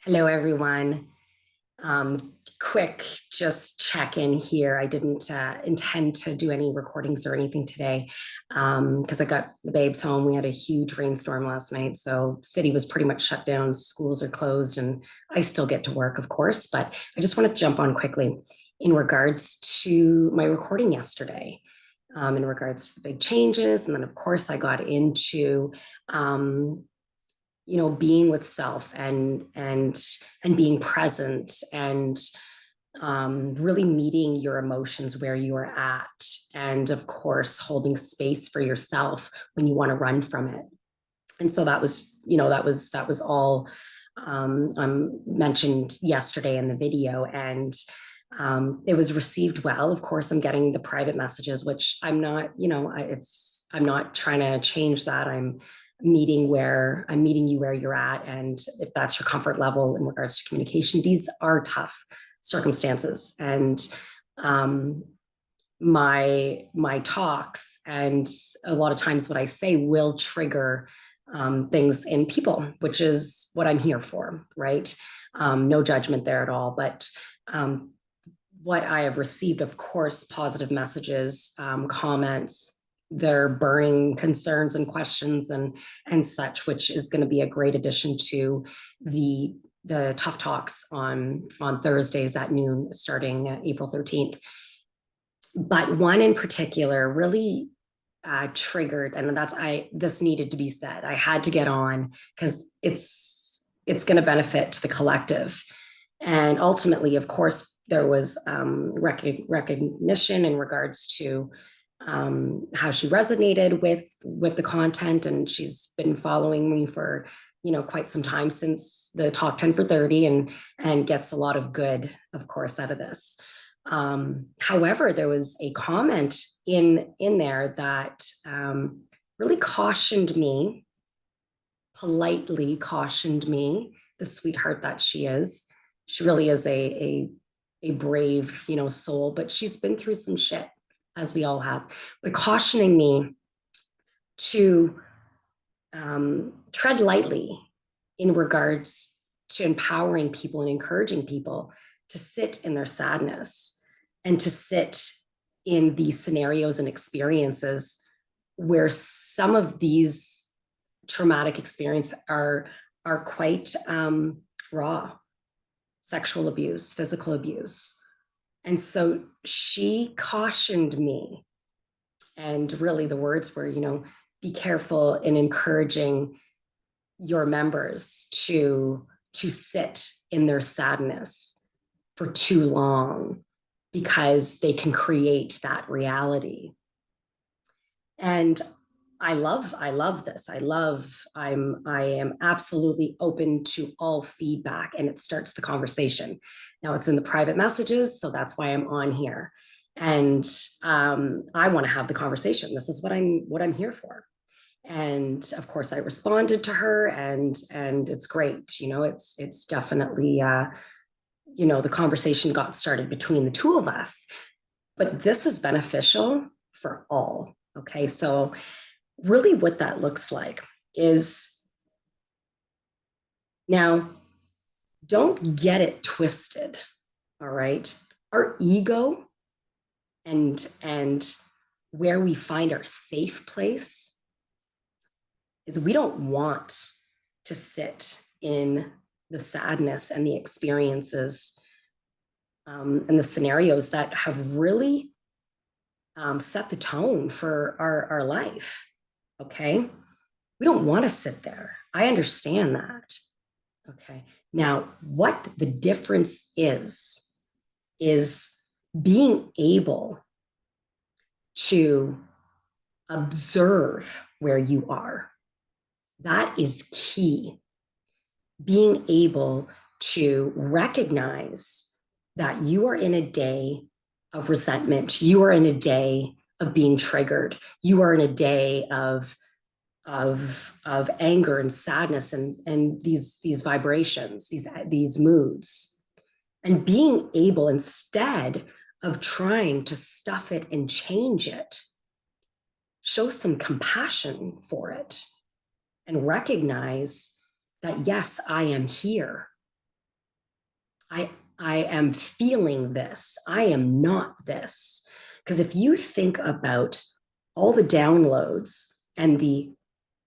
Hello, everyone. Quick, just check in here. I didn't intend to do any recordings or anything today because I got the babes home. We had a huge rainstorm last night, so city was pretty much shut down. Schools are closed, and I still get to work, of course. But I just want to jump on quickly in regards to my recording yesterday. In regards to the big changes, and then of course I got into being with self and being present and really meeting your emotions where you are at, and of course holding space for yourself when you want to run from it. And so that was all mentioned yesterday in the video, and it was received well. Of course, I'm getting the private messages, which I'm not, I'm not trying to change that. I'm meeting you where you're at. And if that's your comfort level in regards to communication, these are tough circumstances. And my talks and a lot of times what I say will trigger things in people, which is what I'm here for, right? No judgment there at all. But what I have received, of course, positive messages, comments, their burning concerns and questions and such, which is going to be a great addition to the tough talks on Thursdays at noon, starting April 13th. But one in particular really triggered, and this needed to be said. I had to get on because it's going to benefit the collective, and ultimately, of course, there was recognition in regards to how she resonated with the content, and she's been following me for quite some time since the Talk 10 for 30, and gets a lot of good, of course, out of this. However, there was a comment in there that really cautioned me, politely cautioned me, the sweetheart that she is. She really is a brave, soul, but she's been through some shit, as we all have. But cautioning me to tread lightly in regards to empowering people and encouraging people to sit in their sadness and to sit in these scenarios and experiences where some of these traumatic experiences are quite raw. Sexual abuse, physical abuse. And so she cautioned me, and really the words were, be careful in encouraging your members to sit in their sadness for too long, because they can create that reality. And I love this. I am absolutely open to all feedback, and it starts the conversation. Now it's in the private messages, so that's why I'm on here. And I want to have the conversation. This is what I'm here for. And of course I responded to her, and it's great. It's definitely the conversation got started between the two of us. But this is beneficial for all. Okay, so really what that looks like is, now, don't get it twisted. All right, our ego and where we find our safe place is, we don't want to sit in the sadness and the experiences and the scenarios that have really set the tone for our life. Okay, we don't want to sit there. I understand that. Okay, now what the difference is being able to observe where you are. That is key. Being able to recognize that you are in a day of resentment, you are in a day of being triggered, you are in a day of anger and sadness and these vibrations, these moods, and being able, instead of trying to stuff it and change it, show some compassion for it and recognize that, yes, I am here. I I am feeling this. I am not this. Because if you think about all the downloads and the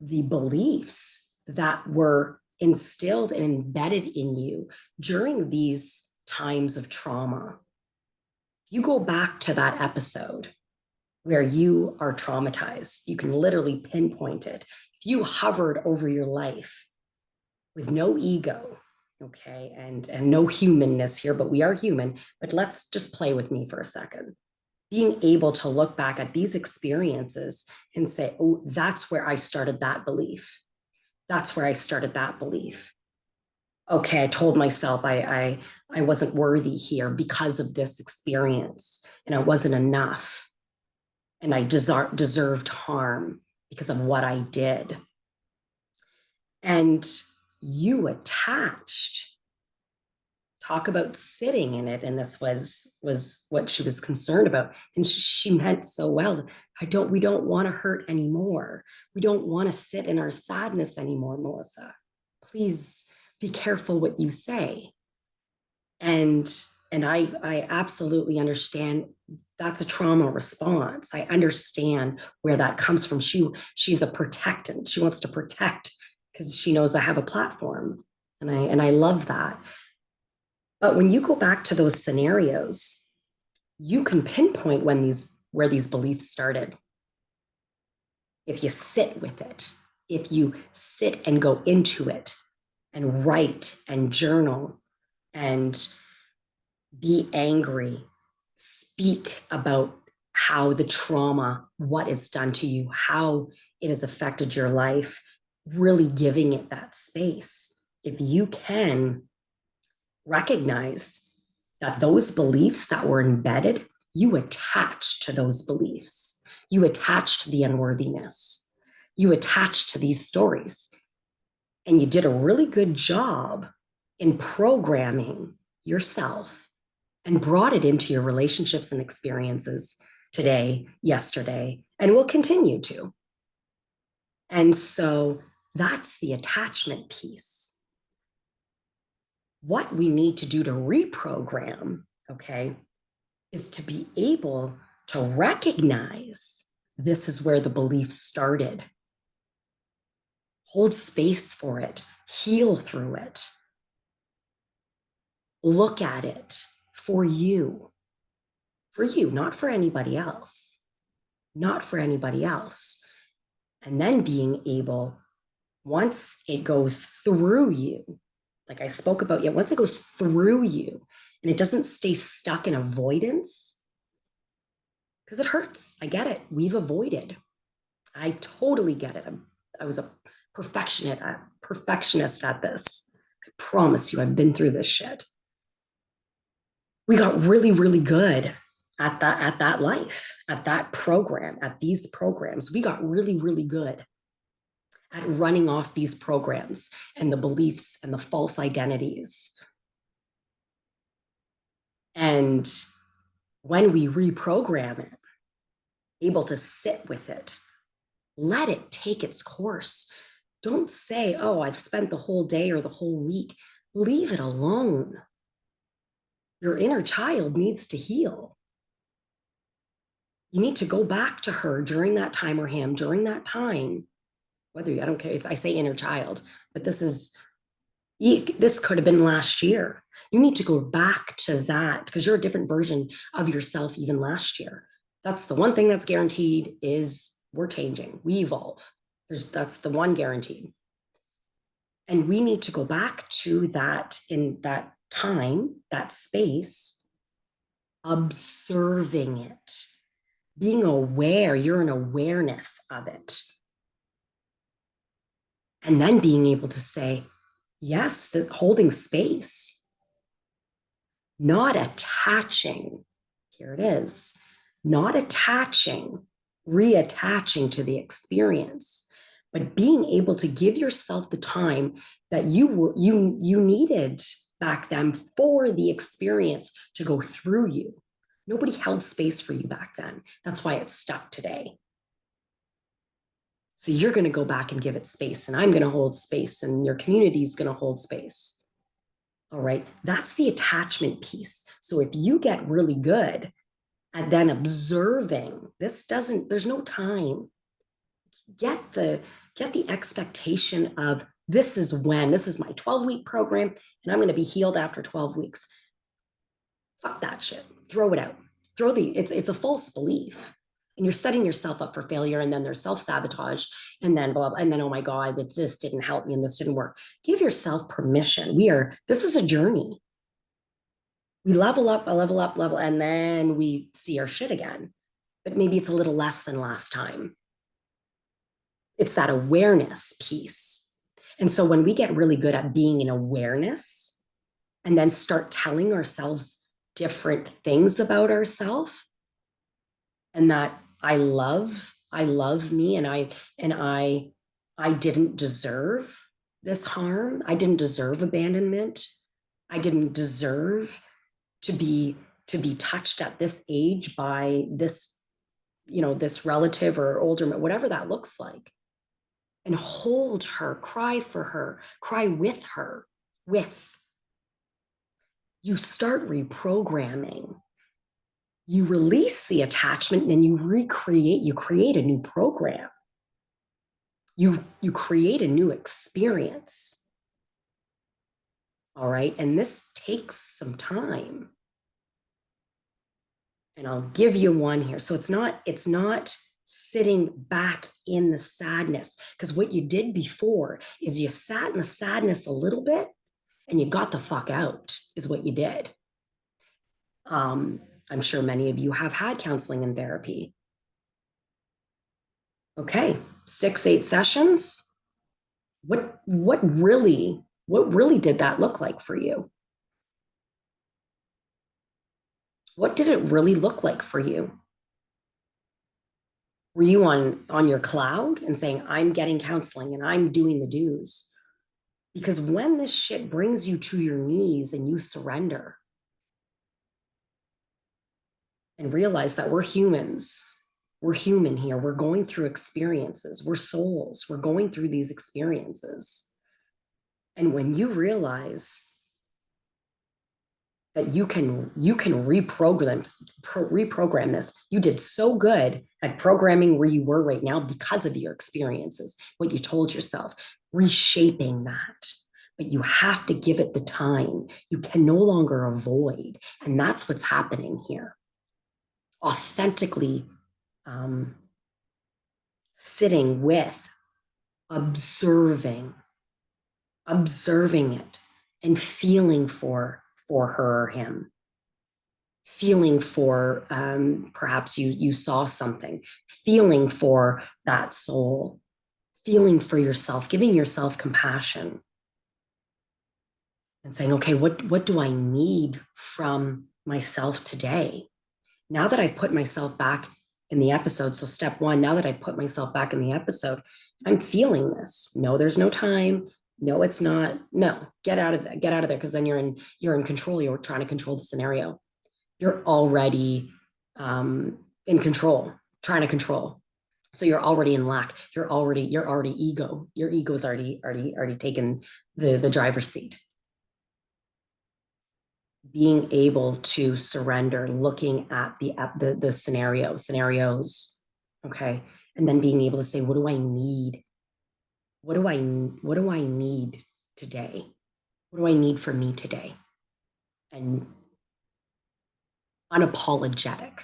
beliefs that were instilled and embedded in you during these times of trauma, if you go back to that episode where you are traumatized, you can literally pinpoint it. If you hovered over your life with no ego, okay, and no humanness here, but we are human. But let's just play with me for a second. Being able to look back at these experiences and say, oh, that's where I started that belief. That's where I started that belief. Okay, I told myself I wasn't worthy here because of this experience, and I wasn't enough, and I deserved harm because of what I did. And you attached, talk about sitting in it, and this was what she was concerned about, and she meant so well. We don't want to hurt anymore. We don't want to sit in our sadness anymore, Melissa. Please be careful what you say. And I absolutely understand that's a trauma response. I understand where that comes from. She's a protectant. She wants to protect because she knows I have a platform, and I love that. But when you go back to those scenarios, you can pinpoint where these beliefs started. If you sit with it, if you sit and go into it and write and journal and be angry, speak about how the trauma, what it's done to you, how it has affected your life, really giving it that space. If you can recognize that those beliefs that were embedded, you attached to those beliefs, you attached to the unworthiness, you attached to these stories, and you did a really good job in programming yourself and brought it into your relationships and experiences today, yesterday, and will continue to. And so that's the attachment piece. What we need to do to reprogram, okay, is to be able to recognize this is where the belief started. Hold space for it, heal through it, look at it for you, not for anybody else, not for anybody else. And then being able, once it goes through you, like I spoke about, once it goes through you and it doesn't stay stuck in avoidance, because it hurts. I get it. We've avoided. I totally get it. I was a perfectionist at this. I promise you, I've been through this shit. We got really, really good at that life, at that program, at these programs. We got really, really good at running off these programs and the beliefs and the false identities. And when we reprogram it, able to sit with it, let it take its course. Don't say, oh, I've spent the whole day or the whole week. Leave it alone. Your inner child needs to heal. You need to go back to her during that time, or him during that time. Whether I don't care, I say inner child, but this could have been last year. You need to go back to that because you're a different version of yourself even last year. That's the one thing that's guaranteed, is we're changing, we evolve. That's the one guaranteed. And we need to go back to that, in that time, that space, observing it, being aware, you're an awareness of it. And then being able to say, yes, holding space, not attaching. Here it is, not attaching, reattaching to the experience, but being able to give yourself the time that you needed back then for the experience to go through you. Nobody held space for you back then. That's why it's stuck today. So you're going to go back and give it space, and I'm going to hold space, and your community is going to hold space. All right. That's the attachment piece. So if you get really good at then observing, there's no time. Get the get the expectation of this is my 12-week program and I'm going to be healed after 12 weeks. Fuck that shit. Throw it out. It's a false belief. And you're setting yourself up for failure, and then there's self-sabotage, and then blah, blah, and then, oh my God, that this didn't help me and this didn't work. Give yourself permission. This is a journey. We level, and then we see our shit again. But maybe it's a little less than last time. It's that awareness piece. And so when we get really good at being in awareness and then start telling ourselves different things about ourselves, and that I love me, and I didn't deserve this harm. I didn't deserve abandonment. I didn't deserve to be touched at this age by this, this relative or older, whatever that looks like. And hold her, cry for her, cry with her, you start reprogramming. You release the attachment and then you create a new program. You create a new experience. All right. And this takes some time. And I'll give you one here. So it's not sitting back in the sadness, because what you did before is you sat in the sadness a little bit and you got the fuck out, is what you did. I'm sure many of you have had counseling and therapy. Okay, 6-8 sessions. What really did that look like for you? What did it really look like for you? Were you on your cloud and saying, I'm getting counseling and I'm doing the dues? Because when this shit brings you to your knees and you surrender and realize that we're humans, we're human here, we're going through experiences, we're souls, we're going through these experiences. And when you realize that you can reprogram this, you did so good at programming where you were right now because of your experiences, what you told yourself, reshaping that. But you have to give it the time. You can no longer avoid. And that's what's happening here. Authentically sitting with, observing it and feeling for her or him, feeling for perhaps you saw something, feeling for that soul, feeling for yourself, giving yourself compassion and saying, okay, what do I need from myself today? Now that I've put myself back in the episode, so step one, now that I put myself back in the episode, I'm feeling this. No, there's no time. No, it's not. No, get out of there. Get out of there, because then you're in control. You're trying to control the scenario. You're already in control, trying to control. So you're already in lack. You're already ego. Your ego's already taken the driver's seat. Being able to surrender, looking at the scenarios, okay, and then being able to say, what do I need? What do I need today? What do I need for me today? And unapologetic.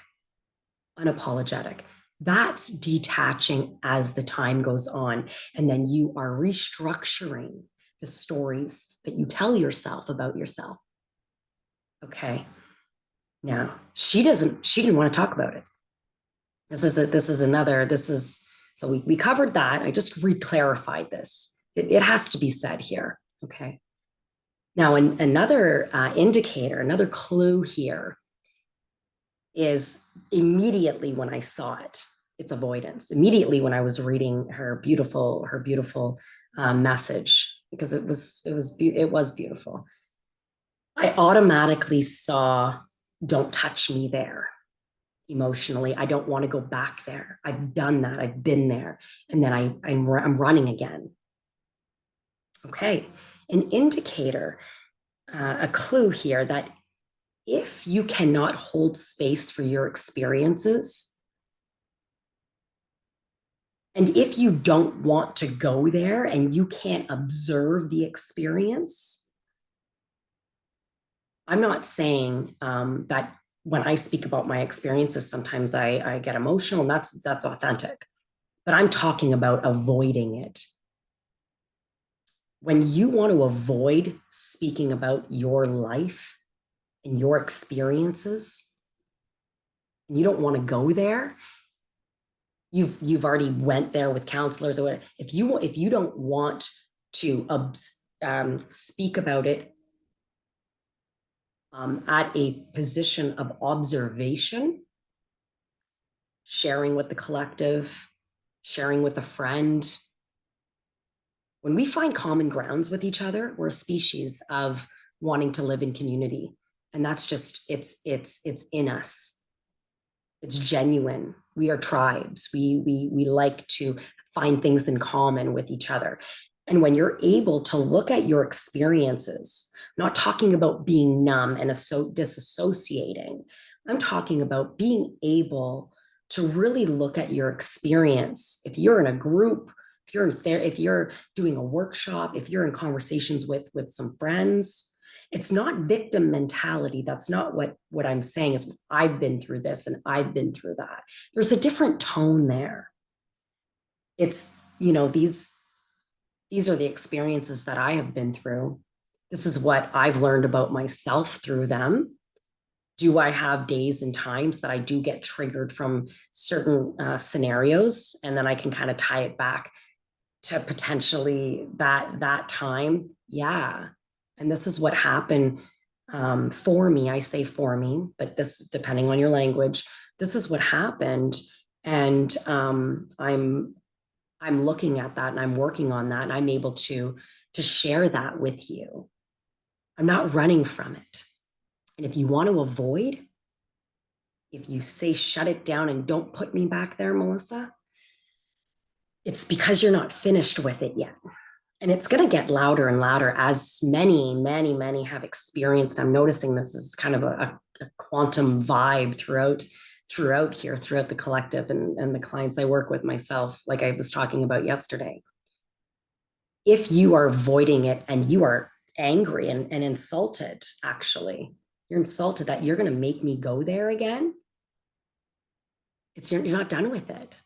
That's detaching as the time goes on. And then you are restructuring the stories that you tell yourself about yourself. Okay. Now, she didn't want to talk about it. So we covered that. I just re-clarified this. It has to be said here. Okay. Now, another indicator, another clue here is immediately when I saw it, it's avoidance. Immediately when I was reading her beautiful message, because it was beautiful, I automatically saw, don't touch me there emotionally. I don't want to go back there. I've done that. I've been there. And then I'm running again. Okay. An indicator a clue here that if you cannot hold space for your experiences, and if you don't want to go there and you can't observe the experience, I'm not saying that when I speak about my experiences, sometimes I get emotional, and that's authentic. But I'm talking about avoiding it. When you want to avoid speaking about your life and your experiences, and you don't want to go there, you've already went there with counselors or whatever. If you don't want to speak about it at a position of observation, sharing with the collective, sharing with a friend. When we find common grounds with each other, we're a species of wanting to live in community. And that's just, it's in us. It's genuine. We are tribes. We like to find things in common with each other. And when you're able to look at your experiences, not talking about being numb and disassociating, I'm talking about being able to really look at your experience. If you're in a group, if you're doing a workshop, if you're in conversations with some friends, it's not victim mentality. That's not what I'm saying. Is I've been through this and I've been through that. There's a different tone there. It's, these are the experiences that I have been through. This is what I've learned about myself through them. Do I have days and times that I do get triggered from certain scenarios, and then I can kind of tie it back to potentially that time? Yeah. And this is what happened for me. I say for me, but this, depending on your language, this is what happened. And I'm looking at that and I'm working on that, and I'm able to share that with you. I'm not running from it. And if you want to avoid, if you say shut it down and don't put me back there, Melissa, it's because you're not finished with it yet. And it's going to get louder and louder, as many have experienced. I'm noticing this is kind of a quantum vibe throughout the collective, and the clients I work with, myself, like I was talking about yesterday. If you are avoiding it and you are angry and insulted, actually, you're insulted that you're going to make me go there again, you're not done with it.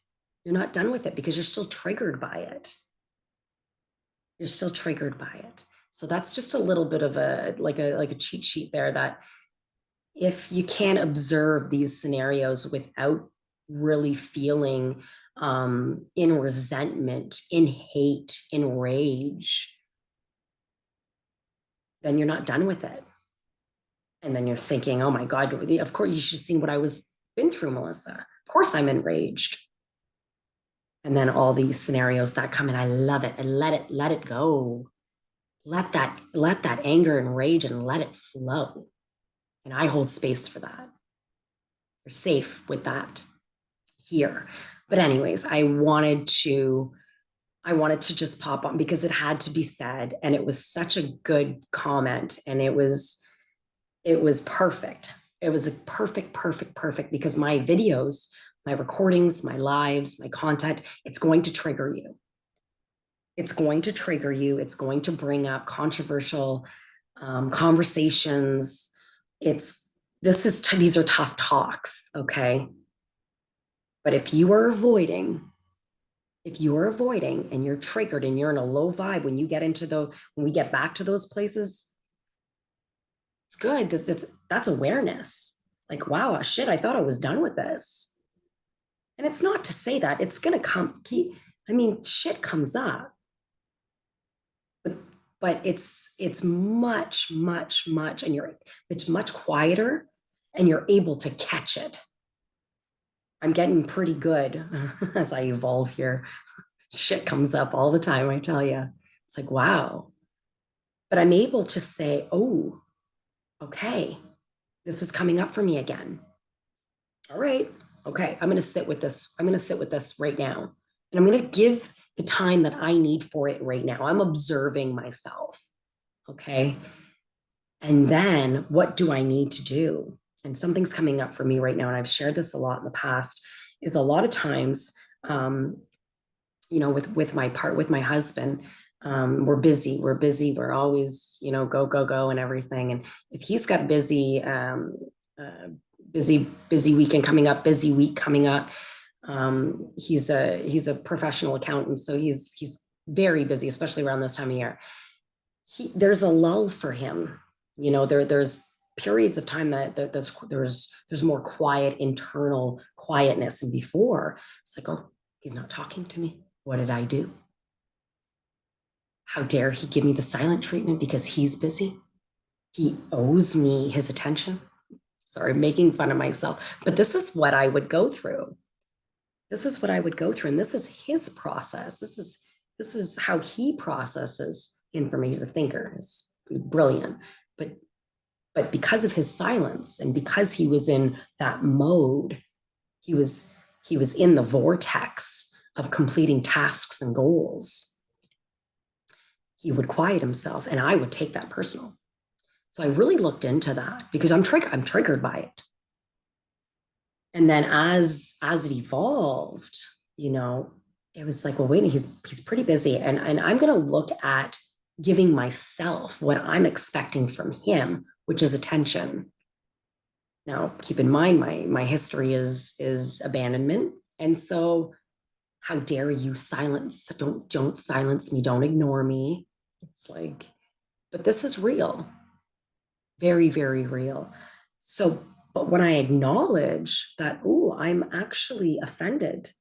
You're not done with it because you're still triggered by it. You're still triggered by it. So that's just a little bit of a cheat sheet there, that if you can't observe these scenarios without really feeling in resentment, in hate, in rage, then you're not done with it. And then you're thinking, oh my God, of course you should have seen what I was been through, Melissa. Of course I'm enraged. And then all these scenarios that come in, I love it. And let it go. Let that anger and rage and let it flow. And I hold space for that. You're safe with that here. But anyways, I wanted to just pop on because it had to be said, and it was such a good comment, and it was perfect. It was a perfect, because my videos, my recordings, my lives, my content, it's going to trigger you. It's going to trigger you. It's going to bring up controversial conversations. These are tough talks, okay? But if you are avoiding and you're triggered and you're in a low vibe, when we get back to those places, it's good. That's awareness. Like, wow, shit, I thought I was done with this. And it's not to say that it's going to come. Shit comes up. But it's much, and it's much quieter, and you're able to catch it. I'm getting pretty good as I evolve here. Shit comes up all the time, I tell you. It's like, wow. But I'm able to say, oh, okay, this is coming up for me again. All right, okay, I'm going to sit with this. I'm going to sit with this right now. And I'm going to give the time that I need for it right now. I'm observing myself. Okay. And then what do I need to do? And something's coming up for me right now, and I've shared this a lot in the past, is a lot of times, with my husband, we're busy, we're always, go, go, go and everything. And if he's got uh, busy weekend coming up, busy week coming up, he's a professional accountant, so he's very busy, especially around this time of year. There's a lull for him. There's periods of time that there's more quiet, internal quietness. And before, it's like, oh, he's not talking to me. What did I do? How dare he give me the silent treatment because he's busy? He owes me his attention. Sorry, making fun of myself, but this is what I would go through. This is what I would go through, and this is his process. This is how he processes information. He's a thinker. He's brilliant, but because of his silence and because he was in that mode, he was in the vortex of completing tasks and goals. He would quiet himself, and I would take that personal. So I really looked into that because I'm triggered by it. And then as it evolved, it was like, well, wait, he's pretty busy, and I'm going to look at giving myself what I'm expecting from him, which is attention. Now, keep in mind, my history is abandonment, and so how dare you silence? Don't silence me. Don't ignore me. It's like, but this is real, very, very real. So, but when I acknowledge that, oh, I'm actually offended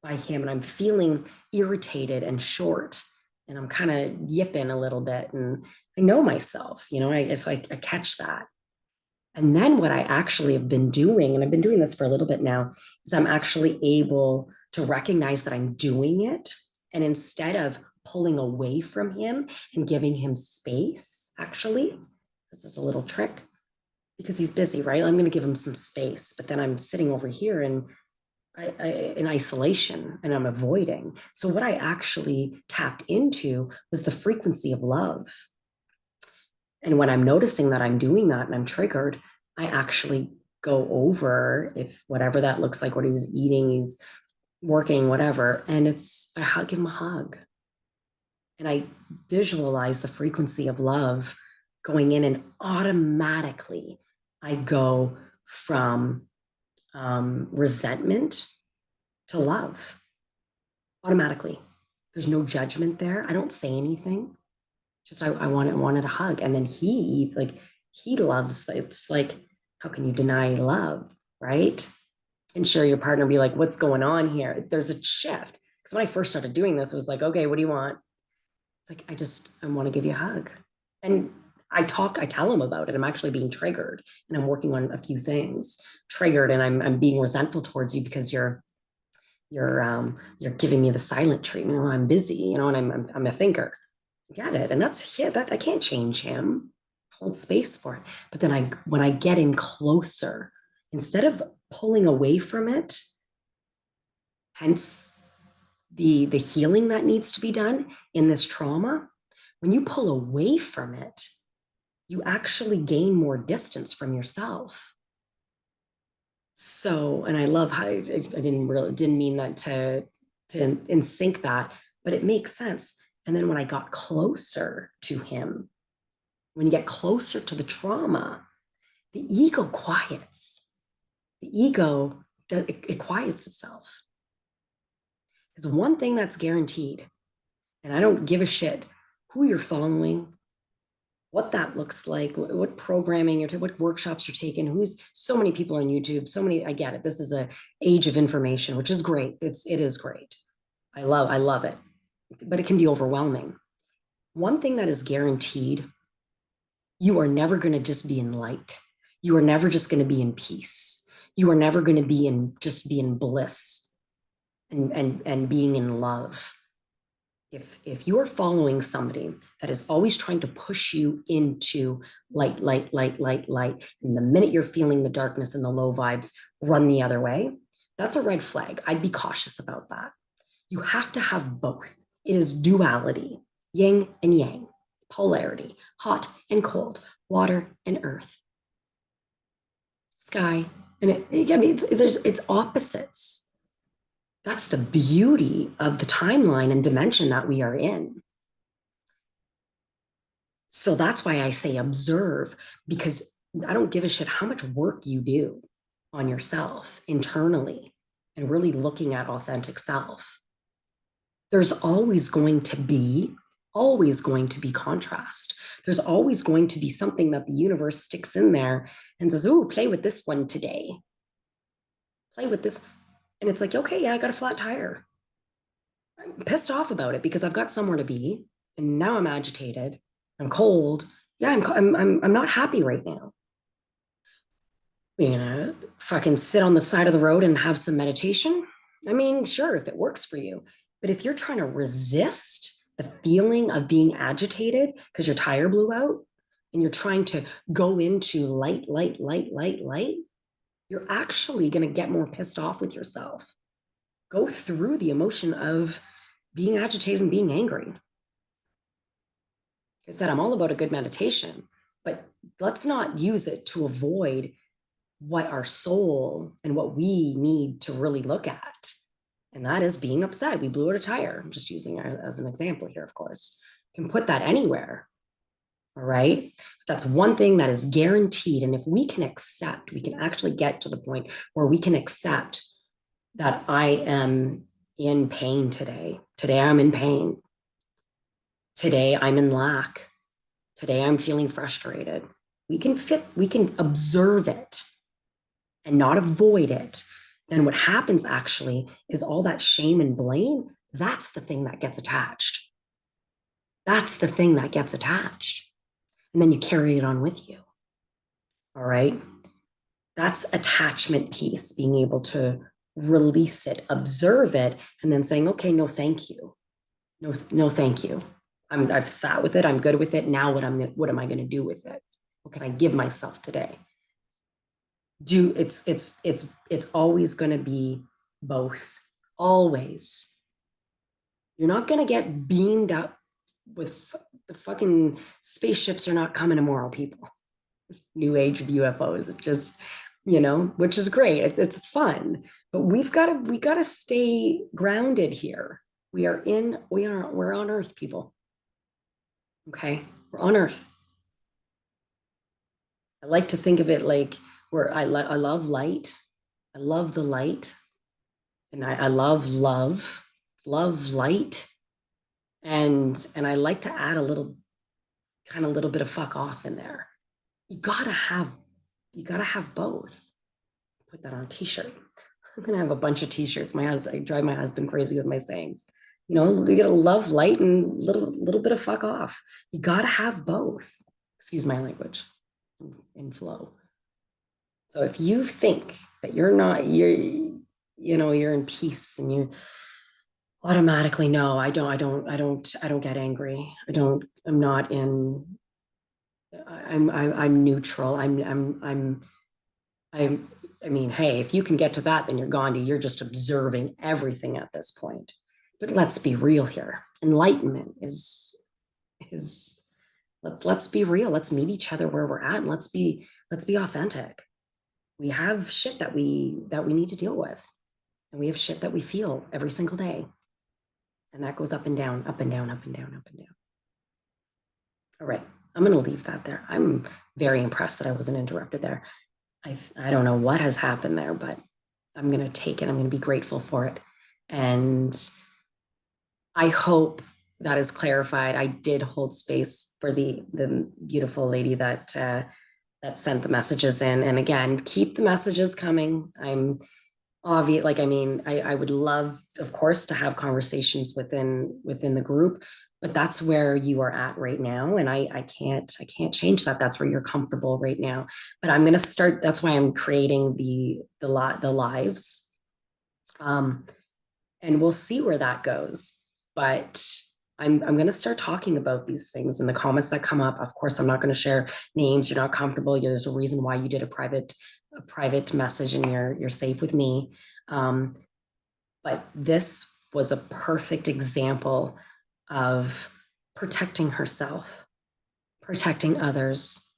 by him and I'm feeling irritated and short and I'm kind of yipping a little bit and I know myself, it's like I catch that. And then what I actually have been doing, and I've been doing this for a little bit now, is I'm actually able to recognize that I'm doing it. And instead of pulling away from him and giving him space, actually, this is a little trick because he's busy, right? I'm going to give him some space, but then I'm sitting over here and in isolation and I'm avoiding. So what I actually tapped into was the frequency of love. And when I'm noticing that I'm doing that and I'm triggered, I actually go over, if whatever that looks like, what he's eating, he's working, whatever. And I give him a hug. And I visualize the frequency of love going in, and automatically I go from resentment to love. Automatically. There's no judgment there. I don't say anything. Just I wanted a hug. And then he loves, it's like, how can you deny love, right? And share your partner, be like, what's going on here? There's a shift. Because when I first started doing this, it was like, okay, what do you want? It's like, I want to give you a hug. And I tell him about it. I'm actually being triggered and I'm working on a few things. Triggered, and I'm being resentful towards you because you're giving me the silent treatment. Well, I'm busy, and I'm a thinker. Get it. And that's that I can't change him. Hold space for it. But then when I get in closer, instead of pulling away from it, hence the healing that needs to be done in this trauma, when you pull away from it, you actually gain more distance from yourself. So, and I love how I didn't mean that to in sync that, but it makes sense. And then when I got closer to him, when you get closer to the trauma, the ego quiets. The ego, it quiets itself. Because one thing that's guaranteed, and I don't give a shit who you're following, what that looks like, what programming you're what workshops you're taking, who's so many people on YouTube, so many, I get it. This is a age of information, which is great. It is great. I love it, but it can be overwhelming. One thing that is guaranteed, you are never going to just be in light. You are never just going to be in peace. You are never going to be in bliss and being in love. If you're following somebody that is always trying to push you into light, and the minute you're feeling the darkness and the low vibes, run the other way, that's a red flag. I'd be cautious about that. You have to have both. It is duality, yin and yang. polarity, hot and cold, water and earth, sky. And I mean, it's opposites. That's the beauty of the timeline and dimension that we are in. So that's why I say observe, because I don't give a shit how much work you do on yourself internally and really looking at authentic self. There's always going to be contrast. There's always going to be something that the universe sticks in there and says, "Oh, play with this one today. Play with this." And it's like, okay, yeah, I got a flat tire. I'm pissed off about it because I've got somewhere to be, and now I'm agitated. I'm cold. Yeah, I'm not happy right now. You know, fucking sit on the side of the road and have some meditation. I mean, sure, if it works for you. But if you're trying to resist the feeling of being agitated because your tire blew out and you're trying to go into light, you're actually going to get more pissed off with yourself. Go through the emotion of being agitated and being angry. Like I said, I'm all about a good meditation, but let's not use it to avoid what our soul and what we need to really look at. And that is being upset. We blew out a tire. I'm just using it as an example here, of course. You can put that anywhere. All right. That's one thing that is guaranteed. And if we can accept, we can actually get to the point where we can accept that I am in pain today. Today I'm in pain. Today I'm in lack. Today I'm feeling frustrated. We can observe it and not avoid it. Then what happens actually is all that shame and blame, that's the thing that gets attached. That's the thing that gets attached. And then you carry it on with you. All right. That's attachment piece, being able to release it, observe it, and then saying, okay, no, thank you. No, thank you. I've sat with it. I'm good with it. Now what am I going to do with it? What can I give myself today? It's always going to be both. Always. You're not going to get beamed up with the fucking spaceships are not coming tomorrow, people. This new age of UFOs. It just, which is great. It's fun, but we got to stay grounded here. We're on Earth, people. Okay. We're on Earth. I like to think of it like where I love light. I love the light. And I love light. And I like to add a little bit of fuck off in there. You gotta have both. Put that on a t-shirt. I'm gonna have a bunch of t-shirts. I drive my husband crazy with my sayings. You gotta love light and little bit of fuck off. You gotta have both. Excuse my language in flow. So if you think that you're in peace and you automatically, no, I don't get angry. I'm neutral. I mean, hey, if you can get to that, then you're Gandhi. You're just observing everything at this point. But let's be real here. Enlightenment is let's be real. Let's meet each other where we're at and let's be authentic. We have shit that we need to deal with. And we have shit that we feel every single day. And that goes up and down, up and down, up and down, up and down. All right. I'm going to leave that there. I'm very impressed that I wasn't interrupted there. I don't know what has happened there, but I'm going to take it. I'm going to be grateful for it. And I hope that is clarified. I did hold space for the beautiful lady that sent the messages in. And again, keep the messages coming. I'm obvious. Like, I mean, I would love, of course, to have conversations within the group, but that's where you are at right now. And I can't change that. That's where you're comfortable right now. But I'm going to start. That's why I'm creating the lives. And we'll see where that goes. But I'm going to start talking about these things in the comments that come up. Of course, I'm not going to share names. You're not comfortable. There's a reason why you did a private message and you're safe with me. But this was a perfect example of protecting herself. protecting others.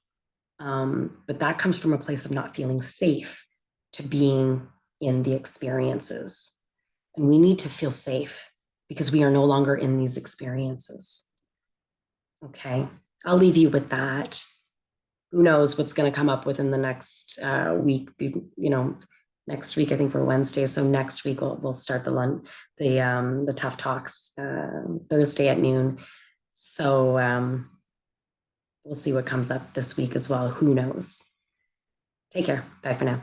But that comes from a place of not feeling safe to being in the experiences. And we need to feel safe because we are no longer in these experiences. Okay. I'll leave you with that. Who knows what's going to come up within the next week? Next week I think we're Wednesday, so next week we'll start the tough talks Thursday at noon. So we'll see what comes up this week as well. Who knows? Take care. Bye for now.